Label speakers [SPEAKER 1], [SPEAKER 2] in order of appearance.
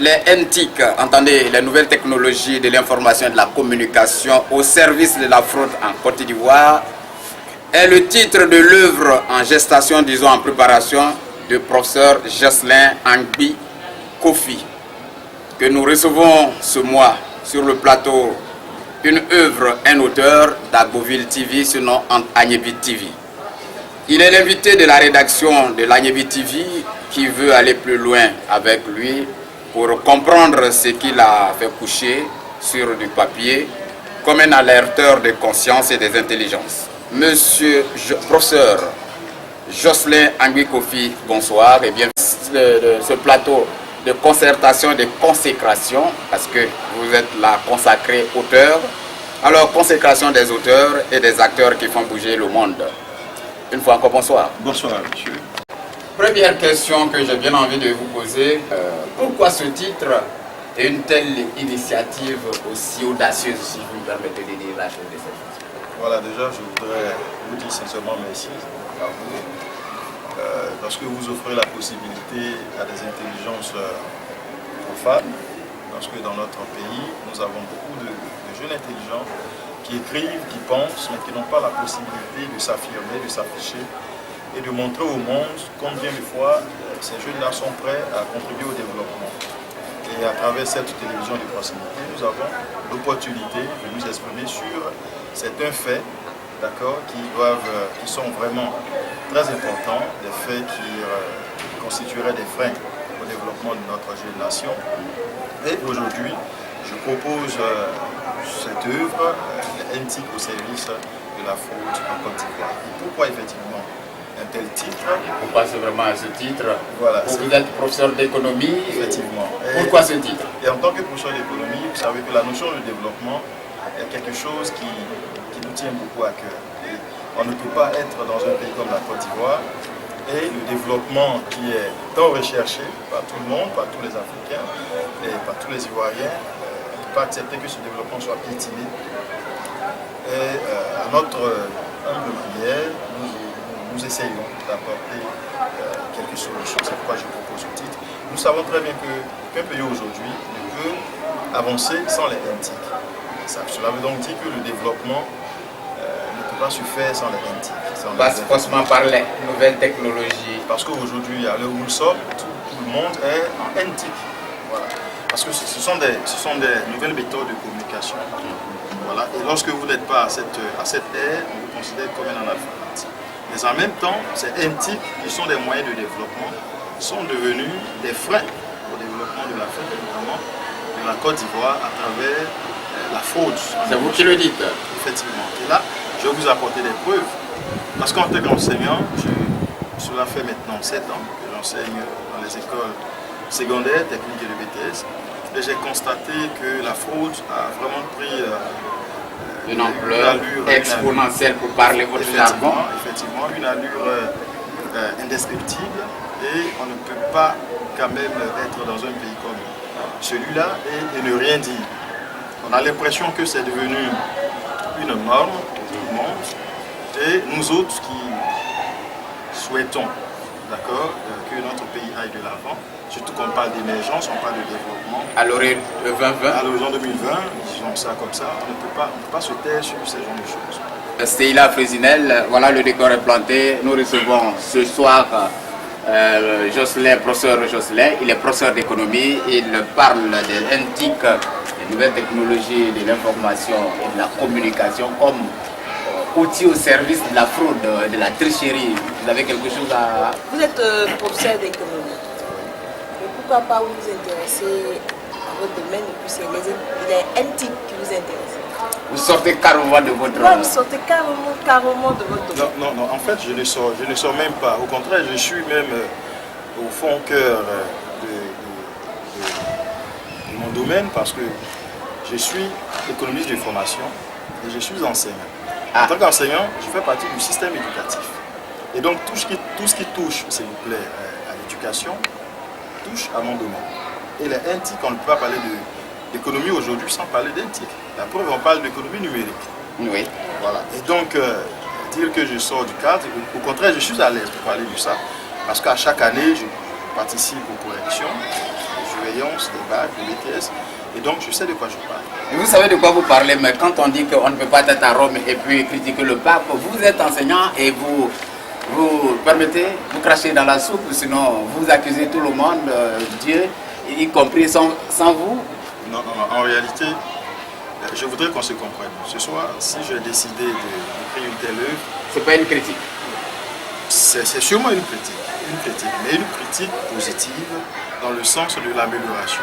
[SPEAKER 1] Les NTIC, entendez, les nouvelles technologies de l'information et de la communication au service de la fraude en Côte d'Ivoire, est le titre de l'œuvre en gestation, disons en préparation, du professeur Jocelyn Angbi Kofi, que nous recevons ce mois sur le plateau. Une œuvre, un auteur d'Agboville TV, surnom Agnebi TV. Il est l'invité de la rédaction de l'Agnebi TV qui veut aller plus loin avec lui pour comprendre ce qu'il a fait coucher sur du papier comme un alerteur de conscience et des intelligences. Monsieur professeur Jocelyn Angbi Kofi, bonsoir et bienvenue sur ce plateau de concertation et de consécration, parce que vous êtes là consacré auteur. Alors, consécration des auteurs et des acteurs qui font bouger le monde. Une fois encore, bonsoir.
[SPEAKER 2] Bonsoir, monsieur.
[SPEAKER 1] Première question que j'ai bien envie de vous poser. Pourquoi ce titre et une telle initiative aussi audacieuse, si vous me permettez de dire la chose de cette façon?
[SPEAKER 2] Voilà, déjà, je voudrais vous dire sincèrement merci à vous. Parce que vous offrez la possibilité à des intelligences profanes, parce que dans notre pays, nous avons beaucoup de jeunes intelligents qui écrivent, qui pensent, mais qui n'ont pas la possibilité de s'affirmer, de s'afficher et de montrer au monde combien de fois ces jeunes-là sont prêts à contribuer au développement. Et à travers cette télévision de proximité, nous avons l'opportunité de nous exprimer sur certains faits, d'accord, qui sont vraiment très importants, des faits qui constitueraient des freins au développement de notre jeune nation. Et aujourd'hui, je propose cette œuvre, NTIC au service de la fraude en Côte d'Ivoire. Pourquoi effectivement un tel titre?
[SPEAKER 1] Pourquoi c'est vraiment ce titre?
[SPEAKER 2] Voilà,
[SPEAKER 1] vous êtes professeur d'économie.
[SPEAKER 2] Effectivement.
[SPEAKER 1] Pourquoi ce titre?
[SPEAKER 2] Et en tant que professeur d'économie, vous savez que la notion de développement est quelque chose qui nous tient beaucoup à cœur. Et on ne peut pas être dans un pays comme la Côte d'Ivoire et le développement qui est tant recherché par tout le monde, par tous les Africains et par tous les Ivoiriens, on ne peut pas accepter que ce développement soit piétiné. Et à notre humble manière, nous essayons d'apporter quelques solutions. C'est pourquoi je propose ce titre. Nous savons très bien qu'un pays aujourd'hui ne peut avancer sans les NTIC. Cela veut donc dire que le développement ne peut pas se faire sans les NTIC.
[SPEAKER 1] Passe forcément par les nouvelles technologies.
[SPEAKER 2] Parce qu'aujourd'hui, à l'heure où nous sommes, tout le monde est en NTIC. Voilà. Parce que ce sont des nouvelles méthodes de communication. Voilà. Et lorsque vous n'êtes pas à cette ère, on vous considère comme un analphabète. Mais en même temps, ces NTIC, qui sont des moyens de développement, sont devenus des freins au développement de l'Afrique, notamment de la Côte d'Ivoire, à travers la fraude.
[SPEAKER 1] C'est vous qui le dites.
[SPEAKER 2] Effectivement. Et là, je vais vous apporter des preuves. Parce qu'en tant qu'enseignant, cela fait maintenant 7 ans que j'enseigne dans les écoles secondaires, techniques et de BTS. Et j'ai constaté que la fraude a vraiment pris
[SPEAKER 1] une ampleur exponentielle pour parler votre jargon.
[SPEAKER 2] Effectivement, une allure indescriptible. Et on ne peut pas quand même être dans un pays comme celui-là et ne rien dire. On a l'impression que c'est devenu une norme pour tout le monde. Et nous autres qui souhaitons, d'accord, que notre pays aille de l'avant, surtout qu'on parle d'émergence, on parle de développement.
[SPEAKER 1] À l'horizon 2020.
[SPEAKER 2] À l'horizon 2020, disons ça comme ça, on ne peut pas se taire sur ce genre de choses.
[SPEAKER 1] Steila Frésinel, voilà, le décor est planté. Nous recevons ce soir Jocelyn, professeur Jocelyn. Il est professeur d'économie. Il parle de NTIC, des nouvelles technologies de l'information et de la communication comme outil au service de la fraude, de la tricherie. Vous avez quelque chose à...
[SPEAKER 3] Vous êtes professeur d'économie. Mais pourquoi pas vous vous intéresser à votre domaine et puis c'est les NTIC qui vous intéressent?
[SPEAKER 1] Vous sortez carrément de votre...
[SPEAKER 3] Ouais, vous sortez carrément de votre domaine.
[SPEAKER 2] Non, en fait, je ne sors même pas. Au contraire, je suis même au fond cœur de mon domaine parce que je suis économiste de formation et je suis enseignant. En tant qu'enseignant, je fais partie du système éducatif. Et donc, tout ce qui touche, s'il vous plaît, à l'éducation, touche à mon domaine. Et les NTIC, on ne peut pas parler d'économie aujourd'hui sans parler d'NTIC. La preuve, on parle d'économie numérique.
[SPEAKER 1] Oui.
[SPEAKER 2] Voilà. Et donc, dire que je sors du cadre, au contraire, je suis à l'aise pour parler de ça. Parce qu'à chaque année, je participe aux corrections. Je surveillance, des bacs, des BTS. Et donc, je sais de quoi je parle.
[SPEAKER 1] Et vous savez de quoi vous parlez, mais quand on dit qu'on ne peut pas être à Rome et puis critiquer le pape, vous êtes enseignant et vous permettez, vous crachez dans la soupe, sinon vous accusez tout le monde, Dieu, y compris sans vous.
[SPEAKER 2] Non, en réalité, je voudrais qu'on se comprenne. Ce soir, si j'ai décidé d'écrire une telle œuvre,
[SPEAKER 1] c'est pas une critique.
[SPEAKER 2] C'est sûrement une critique, mais une critique positive dans le sens de l'amélioration.